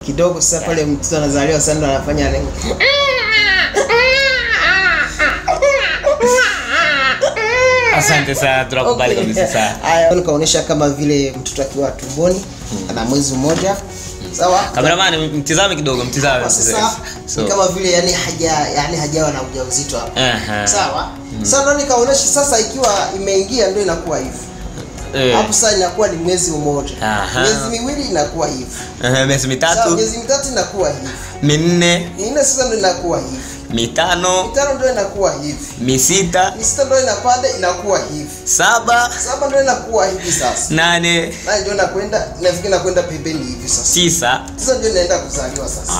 kidogo sasa pale mtoto anazaliwa sasa ndo anafanya nini? Asante sana, tunakubali kabisa sana. Haya, nikaonesha kama vile mtoto akiwa tumboni ana mwezi mmoja. Sawa? Cameraman mtizame kidogo, mtizame. Sasa kama vile yani hajawa na ujauzito hapo. Sawa? Sasa ndo nikaonesha sasa ikiwa imeingia ndio inakuwa hivi. Hapo sasa inakuwa ni mwezi mmoja. Miezi miwili inakuwa hivi. Miezi mitatu. Miezi mitatu inakuwa hivi. Minne. Minne sasa ndio inakuwa hivi. Mitano ndio inakuwa hivi. Misita ndio inapanda inakuwa hivi. Saba ndio inakuwa hivi sasa. Nane ndio inakwenda nafikiri inakwenda pembeni hivi sasa. Tisa ndio inaenda kuzaliwa sasa.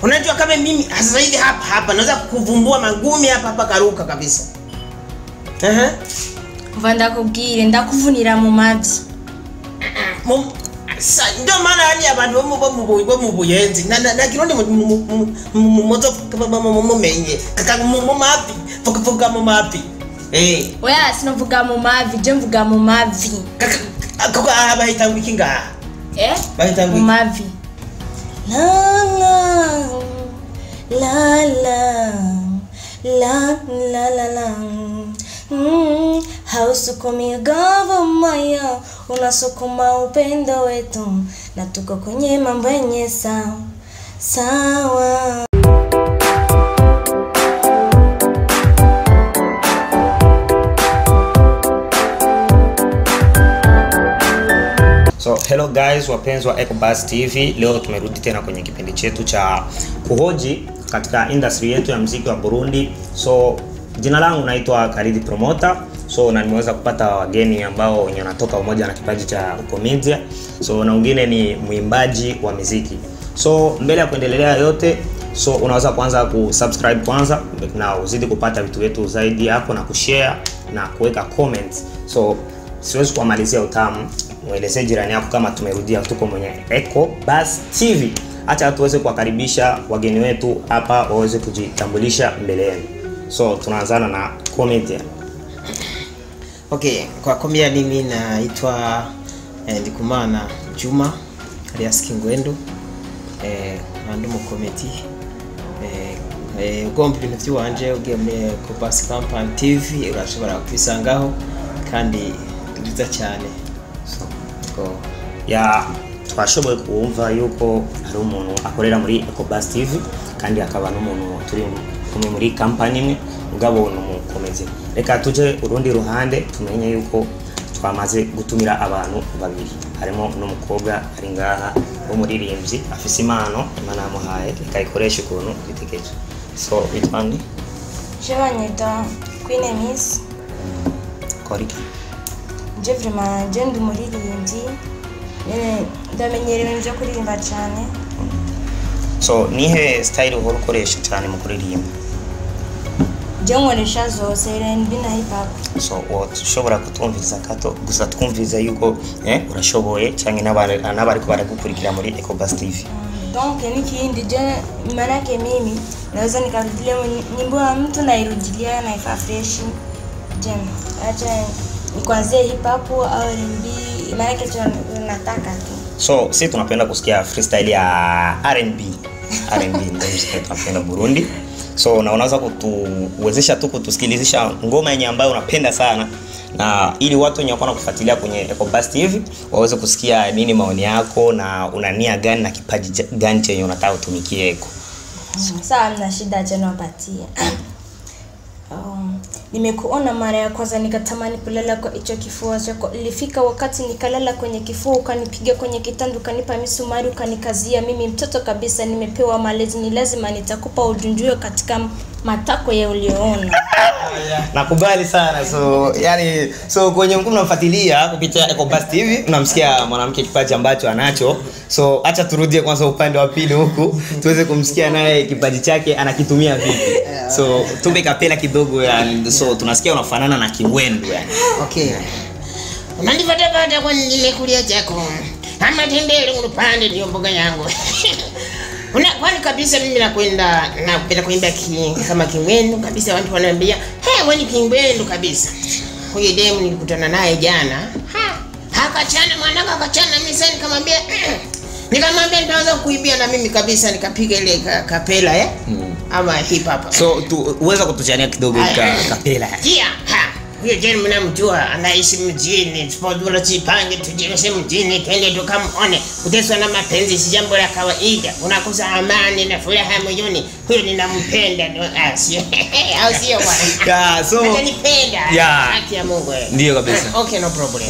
Unajua kama mimi sasa hivi hapa naweza kuvumbua magumi hapa karuka kabisa. Vanda kubwire ndakuvunira mu mavi. Ndio maana yani abantu bo mubuyenzi na kirundi moto mumenye kaka mu mavi vuga mu mavi oya sinovuga mu mavi je mvuga mu mavi kaka bahitangwa ikinga bahitangwa mu mavi la la la la la la hausukumi gava moyo unasukuma upendo wetu na tuko kwenye mambo yenye sawa. So hello guys, wapenzi wa EcoBuzz TV. Leo tumerudi tena kwenye kipindi chetu cha kuhoji katika industry yetu ya muziki wa Burundi. So jina langu naitwa Karidi Promoter. So na nimeweza kupata wageni ambao wenye wanatoka umoja na kipaji cha comedy. So na wengine ni muimbaji wa muziki. So mbele ya kuendelea yote, so unaweza kuanza kusubscribe kwanza na uzidi kupata vitu vyetu zaidi hapo na kushare na kuweka comments. So siwezi kumalizia utamu. Muelezee jirani yako kama tumerudia tuko mwenye EcoBuzz TV. Acha tuweze kuwakaribisha wageni wetu hapa waweze kujitambulisha mbele yenu. So tunaanzana na comedian. Okay, kwa comedian mimi naitwa Ndikumana Juma alias Kingwendu. Ando mu comedy. Ugomba ibintu by'uwanje ugiye muri EcoBuzz Company TV urashobora kwisangaho kandi nziza cyane. So ya twashoboye kuumva yuko ari umuntu akorera muri EcoBuzz TV kandi akaba n'umuntu turi kumwe muri company imwe mugabo n'umukomeze. Reka tuje urundi ruhande tumenye yuko twamaze gutumira abantu babiri. Harimo n'umukobwa ari ngaha umuririmbyi afise impano Imana yamuhaye ikayikoresha ukuntu bitegereje. So bitwandi Jebanyeta Queen Miss Koriki je vraiment je ndi umuririmbyi ndamenyerewe nje kuririmba cyane. So nihe style uhora ukoresha cyane mu kuririmba? Je nkoresha zose R&B na hip hop. So ushobora kutumviza kato gusa twumviza yuko urashoboye cyane n'abari ko baragukurikira muri EcoBuzz TV. Donc nikindi je manake mimi naweza nikarudilia nyimbo ya mtu na irudilia na ifa fresh. Je acha nikuanzie hip hop au R&B manake tunataka tu. So sisi tunapenda kusikia freestyle ya R&B. R&B ndio tunapenda Burundi. So na unaweza kutuwezesha tu kutusikilizisha ngoma yenye ambayo unapenda sana na ili watu wenye wako kufuatilia kwenye EcoBuzz TV waweze kusikia nini maoni yako na una nia gani na kipaji gani chenye unataka utumikie Eko. Sawa, na shida je napatia. Nimekuona mara ya kwanza nikatamani kulala kwa hicho kifua chako. Ilifika wakati nikalala kwenye kifua ukanipiga kwenye kitanda ukanipa misumari ukanikazia. Mimi mtoto kabisa nimepewa malezi ni lazima nitakupa ujunjue katika matako ya ulioona. Nakubali sana. So kwenye mkuu mnafuatilia kupitia EcoBuzz TV unamsikia mwanamke kipaji ambacho anacho. So acha turudie kwanza upande wa pili huku tuweze kumsikia naye kipaji chake anakitumia vipi. So tupe kapela kidogo yani. So tunasikia unafanana na Kingwendu yani. Okay. Unanipata kwa nile kulia chako. Ama tembele unupande ndio mboga yangu. Kwani kabisa mimi napenda kuimba kama Kingwendu kabisa. Watu wananiambia, "Wewe ni Kingwendu kabisa." Huyo demu nilikutana naye jana. Akachana mwanangu akachana mimi sasa nikamwambia, Nikamwambia nitaanza kuibia na mimi kabisa, nikapiga ile kapela ama hip hop. So uweza kutuchania kidogo kapela. Huyo jeni mnamjua, anaishi mjini. Tusipojua tujipange tujirushe mjini twende tukamone. Kuteswa na mapenzi si jambo la kawaida. Unakosa amani na furaha moyoni. Huyo ninampenda sio. Au sio bwana? So ananipenda. Haki ya Mungu. Ndio kabisa. Okay, no problem.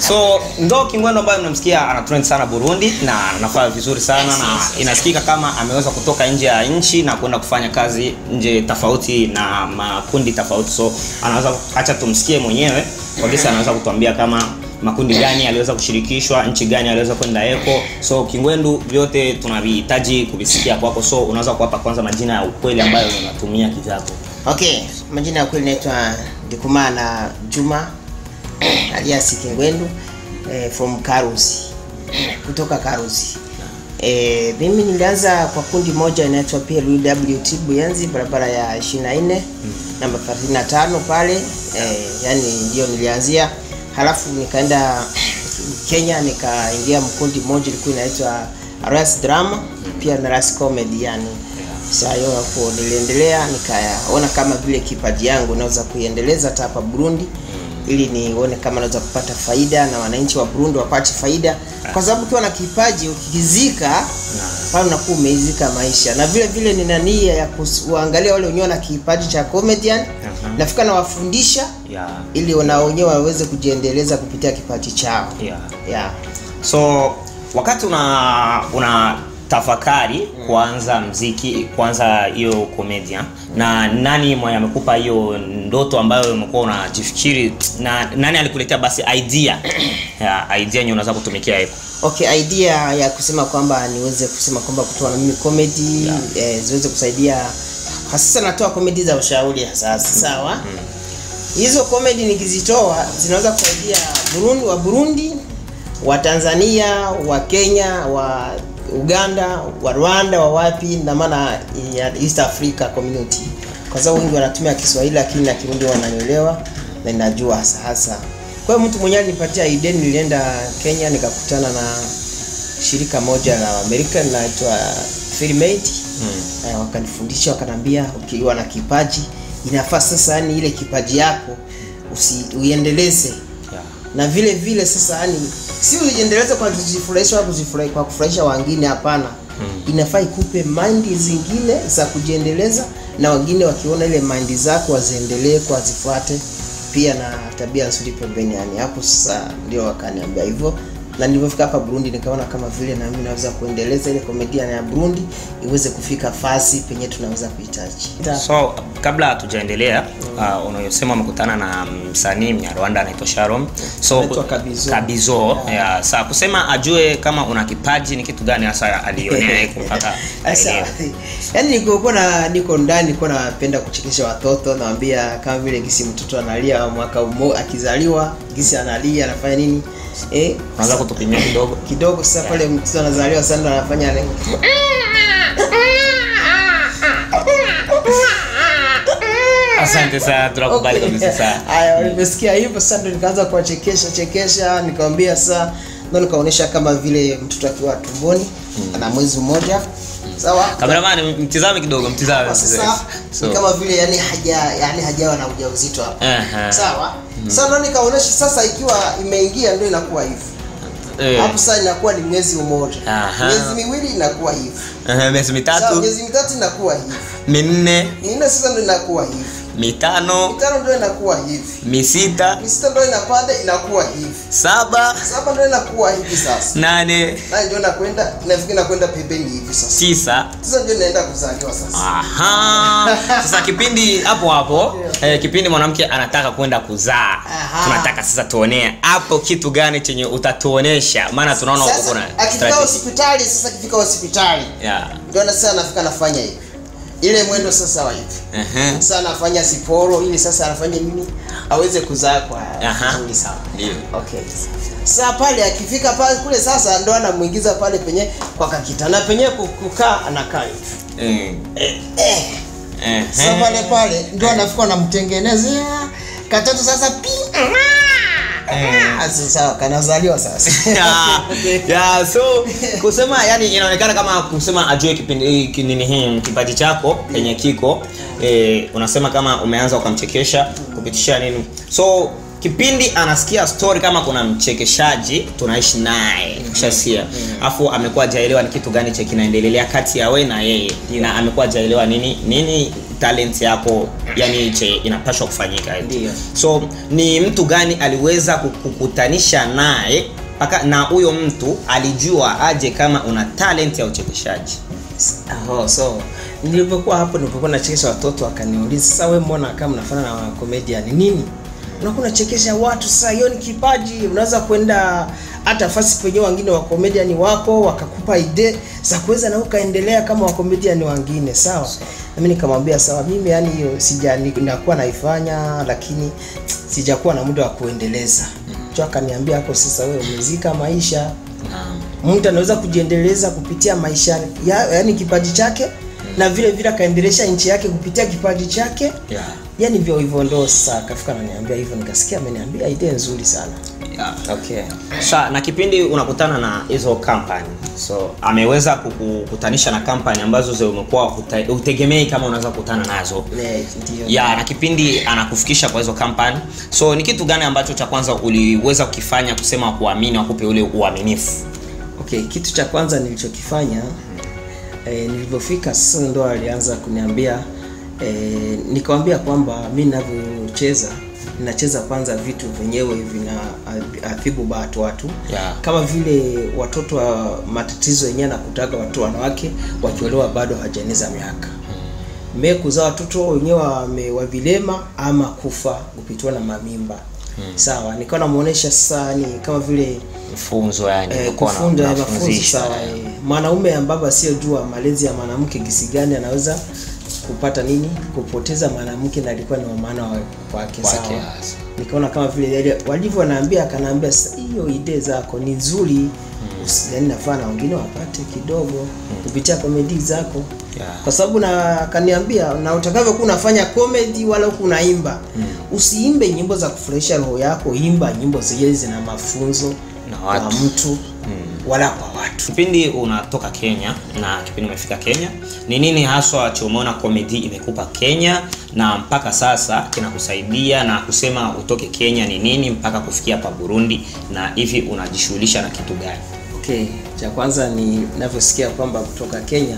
So ndo Kingwendu ambaye mnamsikia ana trend sana Burundi na anafanya vizuri sana na inasikika kama ameweza kutoka nje ya nchi na kwenda kufanya kazi nje tofauti na makundi tofauti. So anaweza acha tumsikie mwenyewe kabisa, anaweza kutuambia kama makundi gani aliweza kushirikishwa, nchi gani aliweza kwenda eko. So Kingwendu vyote tunavihitaji kuvisikia kwako. So unaweza kuwapa kwanza majina ya ukweli ambayo unatumia kivyako. Okay, majina ya ukweli naitwa Ndikumana Juma alias Kingwendu from Karusi. Kutoka Karusi. Mimi nilianza kwa kundi moja inaitwa PLWT Buyanzi, barabara ya 24 namba 35 pale. Yani ndio nilianzia. Halafu nikaenda Kenya, nikaingia mkundi moja ilikuwa inaitwa Ras Drama, pia na Ras Comedy yani. Sasa hiyo hapo niliendelea, nikaona kama vile kipaji yangu naweza kuiendeleza hata hapa Burundi, ili nione kama naweza kupata faida na wananchi wa Burundi wapate faida, kwa sababu ukiwa na kipaji ukikizika pale unakuwa umeizika maisha. Na vile vile nina nia ya kuangalia wale wenyewe na kipaji cha comedian, nafika na wafundisha ili wenyewe waweze kujiendeleza kupitia kipaji chao. So wakati una tafakari kuanza muziki, kuanza hiyo comedian, na nani mwenye amekupa hiyo ndoto ambayo umekuwa unajifikiri, na nani alikuletea basi idea yenye unaweza kutumikia hapo? Okay, idea ya kusema kwamba niweze kusema kwamba kutoa na mimi comedy ziweze kusaidia. Hasa natoa comedy za ushauri sasa, sawa? Hizo comedy nikizitoa zinaweza kusaidia Burundi, wa Tanzania, wa Kenya, wa Uganda, wa Rwanda, wa wapi, na maana ya East Africa community. Kwa sababu wengi wanatumia Kiswahili lakini na Kirundi wananielewa na ninajua hasa. Kwa hiyo mtu mwenyewe alinipatia idea, nilienda Kenya nikakutana na shirika moja la Amerika linaloitwa Filmmate. Wakanifundisha, wakanambia ukiwa na kipaji inafaa sasa yani ile kipaji yako uiendeleze. Na vile vile sasa yani si ujiendeleze kwa kujifurahisha au kwa kufurahisha wengine, hapana. Inafaa ikupe mind zingine za kujiendeleza, na wengine wakiona ile mind zako waziendelee kuzifuate pia na tabia nzuri pembeni yani. Hapo sasa ndio wakaniambia hivyo, na nilipofika hapa Burundi nikaona kama vile na mimi naweza kuendeleza ile komedia ya Burundi iweze kufika fasi penye tunaweza kuhitaji. So kabla hatujaendelea, unayosema umekutana na msanii Mnyarwanda anaitwa Sharon. So Kabizo. Sasa kusema ajue kama una kipaji ni kitu gani hasa alionea mpaka yani niko ndani niko napenda kuchekesha watoto, naambia kama vile gisi mtoto analia mwaka mmoja akizaliwa, gisi analia anafanya nini. Anza kutupimia kidogo sasa pale mtoto anazaliwa sana anafanya nini? Asante sana, tunakubali kabisa sana. Haya, nimesikia hivyo sasa nikaanza kuwachekesha, nikamwambia sasa ndio nikaonesha kama vile mtoto akiwa tumboni ana mwezi mmoja. Sawa? Cameraman mtizame kidogo, mtizame. Sasa kama vile yani hajawa na ujauzito hapo. Sawa? Sasa ndio nikaonesha sasa ikiwa imeingia ndio inakuwa hivi. Hapo sasa inakuwa ni mwezi mmoja. Miezi miwili inakuwa hivi. Miezi mitatu. Sasa miezi mitatu inakuwa hivi. Minne sasa ndio inakuwa hivi. Mitano ndio inakuwa hivi. Misita ndio inapanda inakuwa hivi. Saba ndio inakuwa hivi sasa. 8 ndio nakwenda nakwenda pembeni hivi sasa. 9 sasa ndio naenda kuzaliwa sasa. Sasa kipindi hapo kipindi mwanamke anataka kwenda kuzaa, tunataka sasa tuonee hapo kitu gani chenye utatuonesha, maana tunaona uko na akifika hospitali. Sasa akifika hospitali ndio na sasa anafika nafanya hivi ile mwendo sasa wa hivi. Sasa anafanya siporo ili sasa anafanya nini aweze kuzaa kwa nzuri sawa. Ndio. Okay. Sasa pale akifika pale kule sasa ndo anamuingiza pale penye kwa kakitana penye kukaa anakaa hivi. Sasa pale ndo anafika anamtengenezea katoto sasa Sawa, kanazaliwa sasa. Yeah, so kusema yani inaonekana kama kusema ajue kipindi nini hii kipaji chako yenye kiko unasema kama umeanza ukamchekesha kupitisha nini. So kipindi anasikia story kama kuna mchekeshaji tunaishi naye ushasikia afu amekuwa hajaelewa ni kitu gani cha kinaendelea kati ya wewe na yeye na amekuwa hajaelewa nini talent yako yani inapaswa kufanyika. So ni mtu gani aliweza kukutanisha naye paka na huyo mtu alijua aje kama una talent ya uchekeshaji? So nilipokuwa hapo nilipokuwa nachekesha watoto akaniuliza, sasa wewe mbona kama unafanya na comedian nini? Unakuwa unachekesha watu, sasa hiyo ni kipaji, unaweza kwenda hata fasi penye wengine wa comedian wako wakakupa idea za kuweza na ukaendelea kama wa comedian wengine, sawa? Na mimi nikamwambia sawa, mimi yani hiyo nakuwa naifanya lakini sijakuwa na muda wa kuendeleza. Cho akaniambia hapo, sasa wewe umezika maisha. Mtu anaweza kujiendeleza kupitia maisha yani kipaji chake na vile vile akaendelesha nchi yake kupitia kipaji chake. Yani hivyo ndo sasa kafika ananiambia hivyo, nikasikia ameniambia idea nzuri sana. Okay. Sasa na kipindi unakutana na hizo company, so ameweza kukutanisha na company ambazo zile umekuwa utegemei kama unaweza kukutana nazo. Ndio. Na kipindi anakufikisha kwa hizo company, so ni kitu gani ambacho cha kwanza uliweza kukifanya kusema kuamini wakupe ule uaminifu? Okay, kitu cha kwanza nilichokifanya nilipofika sasa ndo alianza kuniambia nikamwambia kwamba mimi ninacheza kwanza vitu venyewe vina adhibu watu kama vile watoto wa matatizo yenyewe na kutaga watu wanawake wakiolewa bado hawajaeneza miaka. Kuzaa watoto wenyewe wa vilema ama kufa kupitwa na mamimba. Sawa, nikawa namuonesha sasa ni kama vile mfunzo yani kufunza mafunzo sawa. Mwanaume ambaye asiyejua malezi ya mwanamke gisi gani anaweza kupata nini kupoteza mwanamke na alikuwa ni maana wake sawa. Nikaona kama vile walivyo wanaambia akaniambia hiyo idea zako ni nzuri, yani nafaa na wengine wapate kidogo kupitia comedy zako. Kwa sababu na kaniambia na utakavyokuwa unafanya comedy wala huko unaimba usiimbe nyimbo za kufurahisha roho yako, imba nyimbo zina mafunzo na mtu wala kwa watu. Kipindi unatoka Kenya na kipindi umefika Kenya, ni nini haswa umeona comedy imekupa Kenya na mpaka sasa kinakusaidia na kusema utoke Kenya ni nini mpaka kufikia hapa Burundi, na hivi unajishughulisha na kitu gani? Okay, cha kwanza ni ninavyosikia kwamba kutoka Kenya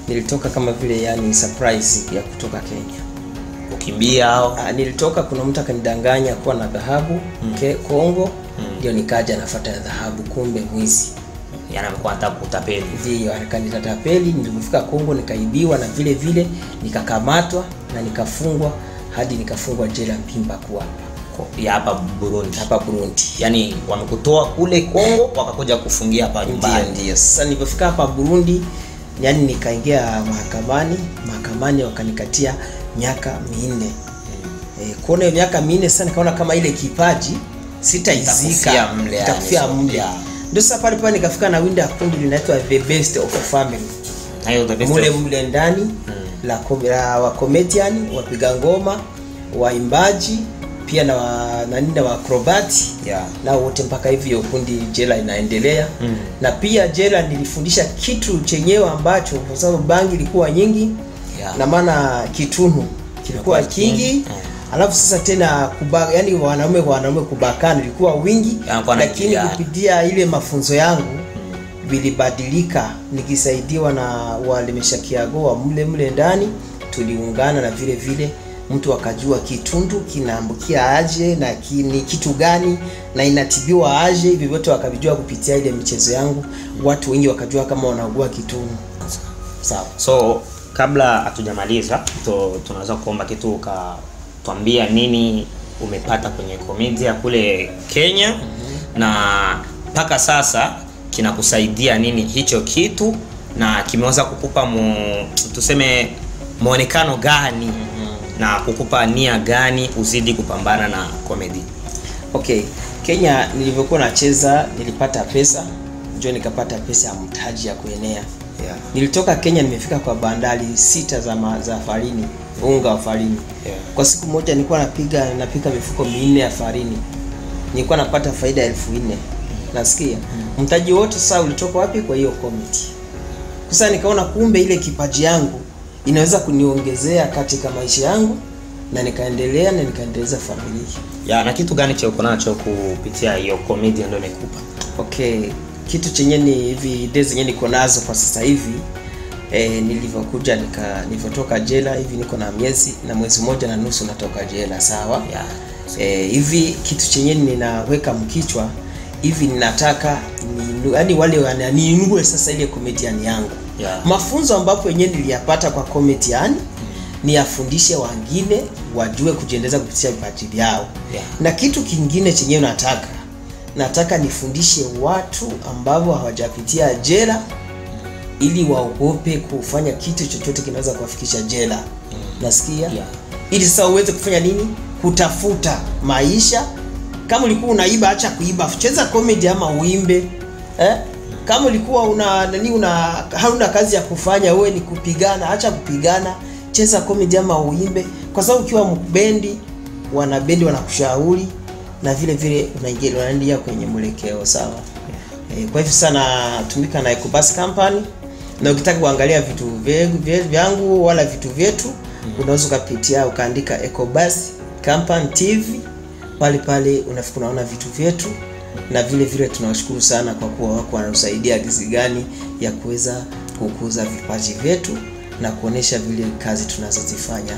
nilitoka kama vile yani surprise ya kutoka Kenya. Ukimbia au nilitoka kuna mtu akanidanganya kuwa na dhahabu Kongo ndio nikaja nafuata dhahabu, kumbe mwizi. Yana amekuwa hata kutapeli. Ndio akanitapeli, nilipofika Kongo nikaibiwa na vile vile nikakamatwa na nikafungwa hadi nikafungwa jela Mpimba kwa ya hapa Burundi. Hapa Burundi. Yani wamekutoa kule Kongo wakakuja kufungia hapa nyumbani. Ndio. Sasa nilipofika hapa Burundi yani nikaingia mahakamani wakanikatia miaka 4. Kuona miaka 4 sasa nikaona kama ile kipaji sitaizika itakufia mle. Ndio sasa pale nikafika na winda kundi linaitwa The Best of Family. Hayo the best mule ndani la wa comedian, wapiga ngoma, waimbaji pia na wa acrobat na wote mpaka hivyo kundi jela inaendelea. Na pia jela nilifundisha kitu chenyewe ambacho kwa sababu bangi ilikuwa nyingi na maana kitunu kilikuwa kingi. Alafu sasa tena yani wanaume kubakana ilikuwa wingi, lakini kupitia ile mafunzo yangu vilibadilika nikisaidiwa na wale meshakiago wa mule ndani, tuliungana na vile vile mtu akajua kitundu kinaambukia aje na ni kitu gani na inatibiwa aje, hivyo wote wakavijua kupitia ile michezo yangu. Watu wengi wakajua kama wanaugua kitundu. Sawa. So kabla hatujamaliza tunaweza kuomba kitu tuambia nini umepata kwenye komedia kule Kenya na mpaka sasa kinakusaidia nini hicho kitu na kimeweza kukupa tuseme muonekano gani na kukupa nia gani uzidi kupambana na comedy? Okay, Kenya nilivyokuwa nacheza nilipata pesa, njoo nikapata pesa ya mtaji ya kuenea. Nilitoka Kenya nimefika kwa bandari 6 za farini, unga wa farini. Kwa siku moja nilikuwa napika mifuko 4 ya farini. nilikuwa napata faida 1400. Nasikia mtaji wote sasa ulitoka wapi? Kwa hiyo comedy. Sasa nikaona kumbe ile kipaji yangu inaweza kuniongezea katika maisha yangu, na nikaendelea na nikaendeleza familia. Ya, na kitu gani cha uko nacho kupitia hiyo comedy ndio nikupa? Okay, kitu chenye ni hivi days zenye niko nazo kwa sasa hivi, nilivyokuja nilivyotoka jela hivi niko na mwezi mmoja na nusu natoka jela, sawa? Hivi kitu chenye ninaweka mkichwa hivi, ninataka yaani wale wananiinue sasa ile comedian yangu. Mafunzo ambapo wenyewe niliyapata kwa comedian ni afundishe wengine wajue kujiendeleza kupitia vipaji vyao. Na kitu kingine chenye nataka nifundishe watu ambao hawajapitia jela ili waogope kufanya kitu chochote kinaweza kuwafikisha jela. Nasikia? Ili sasa uweze kufanya nini? Kutafuta maisha. Kama ulikuwa unaiba, acha kuiba, cheza comedy ama uimbe. Kama ulikuwa hauna kazi ya kufanya, wewe ni kupigana, acha kupigana, cheza comedy ama uimbe, kwa sababu ukiwa mbendi, wanabendi wanakushauri na vile vile unaingia kwenye mwelekeo, sawa? Kwa hivyo sana tumika na Ecobus Company, na ukitaka kuangalia vitu vyangu wala vitu vyetu, unaweza kupitia ukaandika Ecobus Company TV, pale unafika unaona vitu vyetu. Na vile vile tunawashukuru sana kwa kuwa wako wanatusaidia jinsi gani ya kuweza kukuza vipaji vyetu na kuonesha vile kazi tunazozifanya.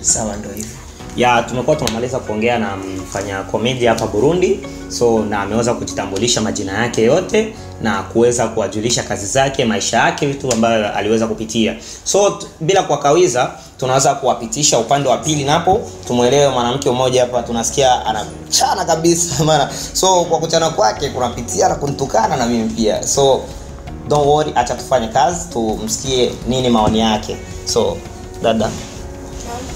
Sawa, ndio hivyo. Ya, tumekuwa tumemaliza kuongea na mfanya comedy hapa Burundi. So na ameweza kujitambulisha majina yake yote na kuweza kuwajulisha kazi zake, maisha yake, vitu ambavyo aliweza kupitia. So bila kuwakawiza, tunaweza kuwapitisha upande wa pili napo tumuelewe mwanamke mmoja hapa, tunasikia anachana kabisa maana. So kwa kuchana kwake kunapitia na kunitukana na mimi pia. So don't worry, acha tufanye kazi tumsikie nini maoni yake. So dada,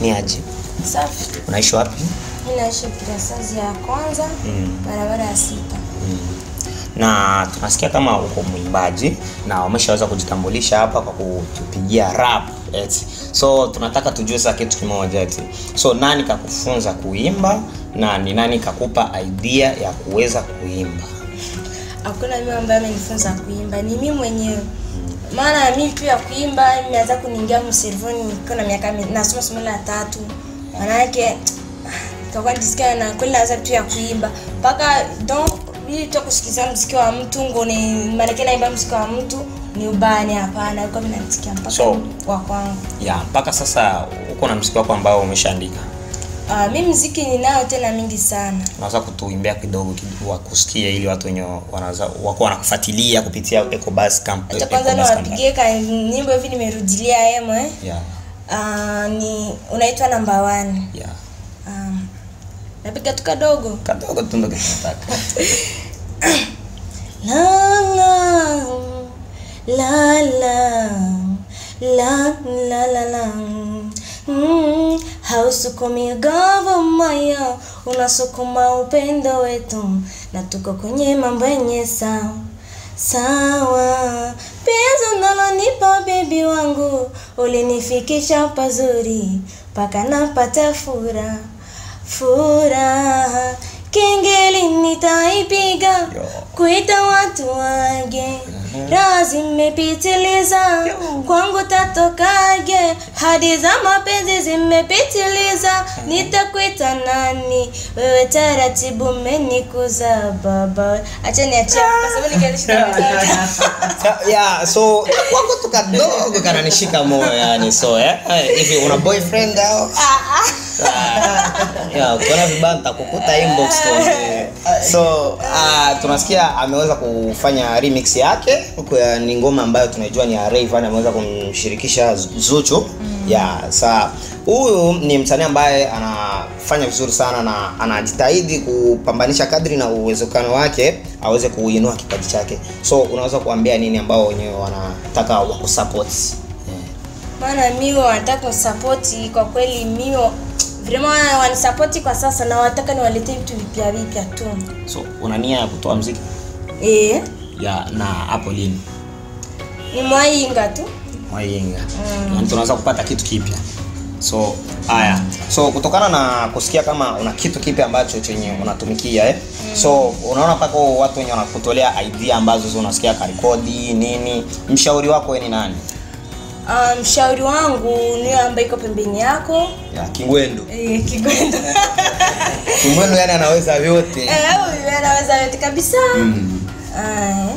ni aje? Safi. Unaishi wapi? Ninaishi Kirasazi ya kwanza, barabara ya 6. Na tunasikia kama uko mwimbaji na umeshaweza kujitambulisha hapa kwa kutupigia rap eti. So tunataka tujue sasa kitu kimoja eti. So nani kakufunza kuimba na ni nani kakupa idea ya kuweza kuimba? Hakuna mimi ambaye amenifunza kuimba, ni mimi mwenyewe. Maana mimi pia kuimba nimeanza kuniingia mservoni nikiwa na miaka nasoma somo la 3. Maana yake nikawa nisikia na kweli naanza tu ya kuimba. Paka ili tu kusikiza muziki wa mtu ngoni, maana yake naimba muziki wa mtu ni ubani, hapana. Kwa mimi nasikia mpaka wa kwangu. Mpaka sasa uko na muziki wako ambao umeshaandika? Mimi muziki ninao tena mingi sana. Unaweza kutuimbia kidogo kusikia ili watu wenyewe wako wanakufuatilia kupitia Ecobus Company. Kwanza nawapigie nyimbo hivi nimerudilia yemo ni unaitwa number 1. Napiga tu kadogo tu ndio tunataka. La la la la la la. Hausukumi gava maya, unasukuma upendo wetu, na tuko kwenye mambo yenye sawa. Penzi unalonipa baby wangu, ulinifikisha pazuri, paka napata furaha. Kengele nitaipiga, kuita watu waje, razi zimepitiliza, kwangu tatokaje, hadi za mapenzi zimepitiliza, nitakuita nani, wewe taratibu umenikuza baba. Acha niachie kwa sababu ningelishinda. So wako tu kadogo kananishika moyo yani. So hivi una boyfriend au? Kuna vibanda kukuta inbox tu. So tunasikia ameweza kufanya remix yake, ni ngoma ambayo tunajua ni ya Rayvanny, ameweza kumshirikisha Zuchu. Sasa huyu ni msanii ambaye anafanya vizuri sana na anajitahidi kupambanisha kadri na uwezekano wake aweze kuinua kipaji chake. So unaweza kuambia nini ambao wenyewe wanataka wakusupport? Maana mimi wanataka kusupport kwa kweli, mimi vraiment wanisupport kwa sasa na wataka niwaletee vitu vipya tu. So una nia ya kutoa muziki? Na hapo lini? Ni mwainga tu. Na tunaweza kupata kitu kipya. So haya, so kutokana na kusikia kama una kitu kipi ambacho chenye unatumikia so unaona paka watu wenye wanakutolea idea ambazo unasikia karekodi nini, mshauri wako ni nani? Mshauri wangu ni ambaye iko pembeni yako. Ya Kingwendu. Kingwendu. Kingwendu yani anaweza vyote. Huyu anaweza vyote kabisa.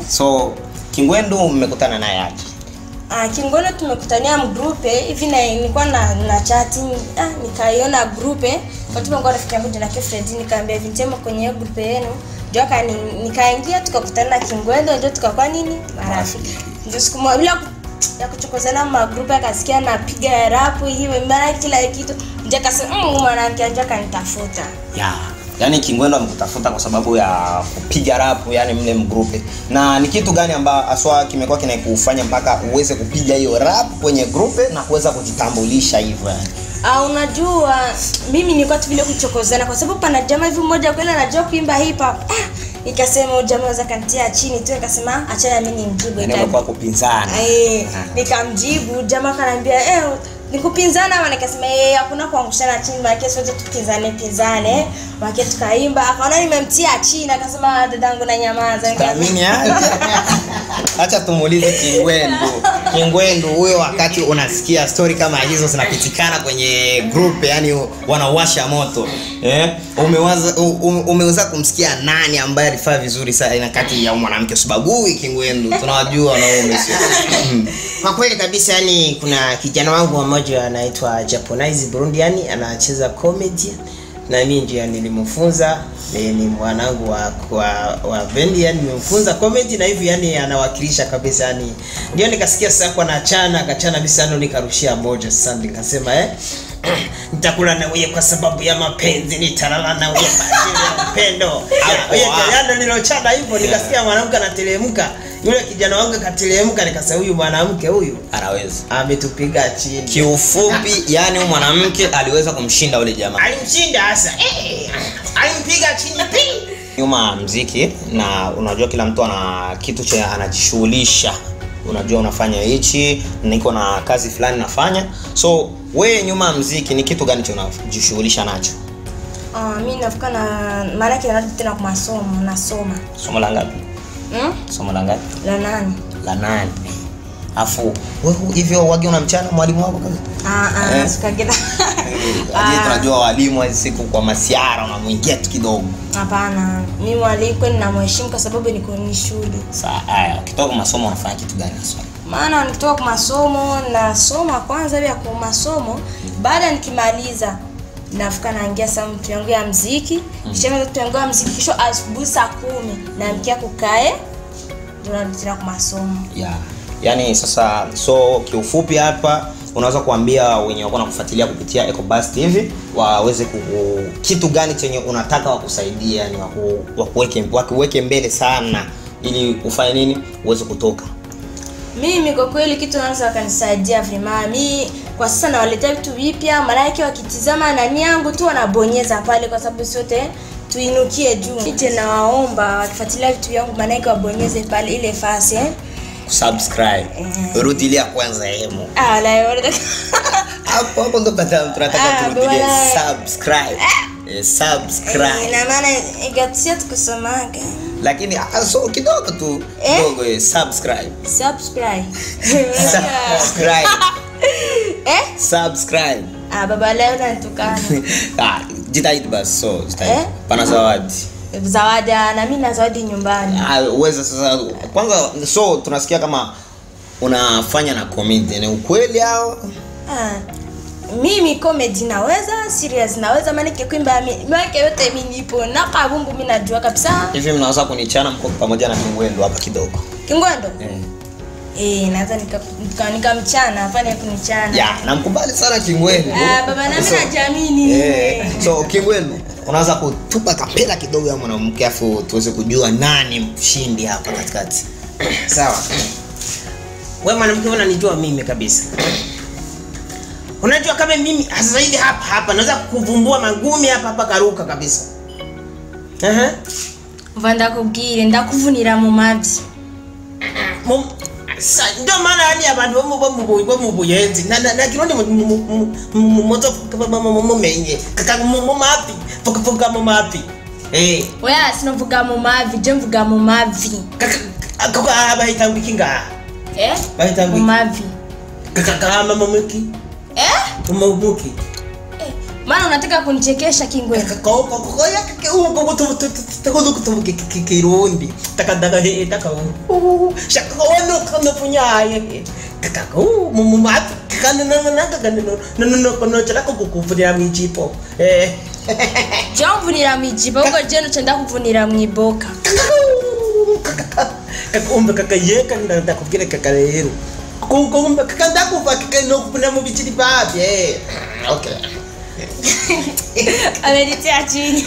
So Kingwendu mmekutana naye aje? Kingwendu tumekutania mgroup hivi na nilikuwa na chatting, nikaiona group watu wangu rafiki yangu jina Fred, nikaambia vintema kwenye group yenu. Ndio nikaingia tukakutana na Kingwendu, ndio tukakuwa nini marafiki. Ndio siku moja bila ya kuchokozana magrupu akasikia napiga rap hivi mara kila kitu, ndio akasema mwanamke anje kanitafuta. Yani Kingwendu amekutafuta kwa sababu ya kupiga rap yani mle mgrupe. Na ni kitu gani amba aswa kimekuwa kinakufanya mpaka uweze kupiga hiyo rap kwenye grupe na kuweza kujitambulisha hivyo yani? Unajua mimi nilikuwa tu vile kuchokozana kwa sababu pana jamaa hivi mmoja kwenda anajua kuimba hip hop. Nikasema jamaa za kantia chini tu, nikasema achana mimi nimjibu itabu. Kwa kupinzana. Nikamjibu jamaa kanambia nikupinzana ama, nikasema hakuna kuangushana chini, maana sote tukizane wake tukaimba. Akaona nimemtia chini, akasema dadangu na nyamaza. Mimi acha tumuulize Kingwendu huyo, wakati unasikia story kama hizo zinapitikana kwenye group yani wanawasha moto umeweza kumsikia nani ambaye alifaa vizuri sana kati ya mwanamke? Sababu Kingwendu tunawajua wanaume sio. Kwa kweli kabisa yani kuna kijana wangu mmoja anaitwa Japanese Burundi, yani anacheza comedy na mimi ndio nilimfunza, ni mwanangu wa bendi, yani nimemfunza comedy na hivi yani anawakilisha kabisa yani. Ndio nikasikia sasa kwa akachana bisa nikarushia moja sasa, nikasema nitakula na wewe kwa sababu ya mapenzi, nitalala na wewe kwa ajili ya upendo. Ndio nilochana hivyo, nikasikia mwanamke anateremka. Yule kijana wangu katelemka, nikasema huyu mwanamke huyu anaweza. Ametupiga chini. Kiufupi yani huyu mwanamke aliweza kumshinda yule jamaa. Alimshinda hasa. Alimpiga chini pi. Nyuma muziki, na unajua kila mtu ana kitu cha anajishughulisha. Unajua unafanya hichi, niko na kazi fulani nafanya. So wewe nyuma muziki ni kitu gani unajishughulisha nacho? Mimi nafuka na mara kile tena kwa masomo, nasoma. Somo la ngapi? Somo la ngapi? La 8. Afu wewe hivyo wage una mchana mwalimu wako kaza? Sikagenda. Tunajua walimu hizo siku kwa masiara unamuingia tu kidogo. Hapana, mimi mwalimu ninamheshimu kwa sababu niko ni shule. Haya, ukitoka masomo unafanya kitu gani hasa? Maana nikitoka kwa masomo nasoma kwanza bila kwa masomo, baada nikimaliza nafuka naingia saa mtu yangu ya muziki, kisha mtu yangu ya muziki kisha asubuhi saa 10 naamkia kukae ndio kwa masomo. Yani sasa so kiufupi hapa unaweza kuambia wenye wako nakufuatilia kupitia EcoBuzz TV waweze kitu gani chenye unataka wakusaidia, yani wakuweke mbele sana ili ufanye nini uweze kutoka? Mimi kwa kweli kitu naweza kanisaidia vrema. Mimi kwa sasa nawaletea vitu vipya, malaika wakitizama nani yangu tu wanabonyeza pale kwa sababu sote tuinukie juu. Kitu nawaomba wakifuatilia vitu vyangu malaika wabonyeze pale ile fasi subscribe. Rudilia kwanza hemo. Hapo ndo tunataka turudie subscribe. Subscribe. Na maana igatia tukusomaga. Lakini so kidogo tu kidogo subscribe. Subscribe. Subscribe. Baba leo natukana. Jitahidi basi so jitahidi. Pana zawadi na mimi na zawadi nyumbani. Uweza sasa kwanza so tunasikia kama unafanya na comedy, ni ukweli au? Mimi comedy naweza, serious naweza, maana kuimba mimi yote mimi nipo na kabumbu mimi najua kabisa. Hivi mnaweza kunichana mko pamoja na Kingwendu hapa kidogo? Kingwendu? Naweza nikamchana, afanye kunichana. Namkubali sana Kingwendu. Baba na mimi najiamini. So Kingwendu unaweza kutupa kapela kidogo ya mwanamke afu tuweze kujua nani mshindi hapa katikati? Sawa. Wewe mwanamke unanijua mimi kabisa. Unajua kama mimi sasa hivi hapa naweza kuvumbua magumi hapa karuka kabisa. Mvanda kubwire ndakuvunira mu mavi. Ndio maana yani abantu bo mu buyenzi na kirundi moto mumenye kaka mu mapi vuga mu mapi oya sinovuga mu mavi je mvuga mu mavi kaka bahitanga ikinga bahitanga mu mavi kaka mama muki umuki maana unataka kunichekesha Kingwendu koya kutuvuga kirundi takadaga taka shaka wono kama punyaye kaka mu mapi kana no kono chara kukuvunira mwijipo Jamvunira mwijipo uko je no chenda kuvunira mwiboka kakumbe kakayeka ndakubwira kakarero kumbe kakandakuva kakano kupuna mu bichiri babye okay amenitia chini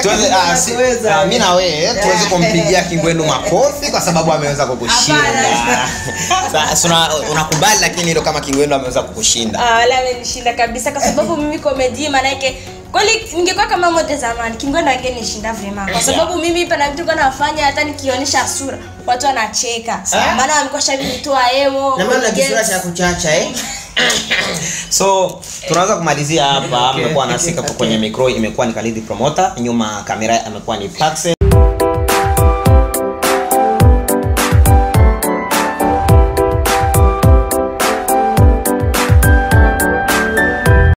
tuweze mimi na wewe tuweze kumpigia Kingwendu makofi kwa sababu ameweza kukushinda. Sasa unakubali lakini ndio kama Kingwendu ameweza kukushinda. Wala amenishinda kabisa kwa sababu mimi comedy maana yake kweli ningekuwa kama mote zamani Kingwendu angenishinda vrema kwa sababu mimi hapa na vitu kana nafanya hata nikionyesha sura watu wanacheka maana amekuwa shabitoa emo na maana kisura cha kuchacha So tunaanza kumalizia hapa. Amekuwa nasika kwenye micro, imekuwa ni Khalid promoter, nyuma kamera amekuwa ni Paxel.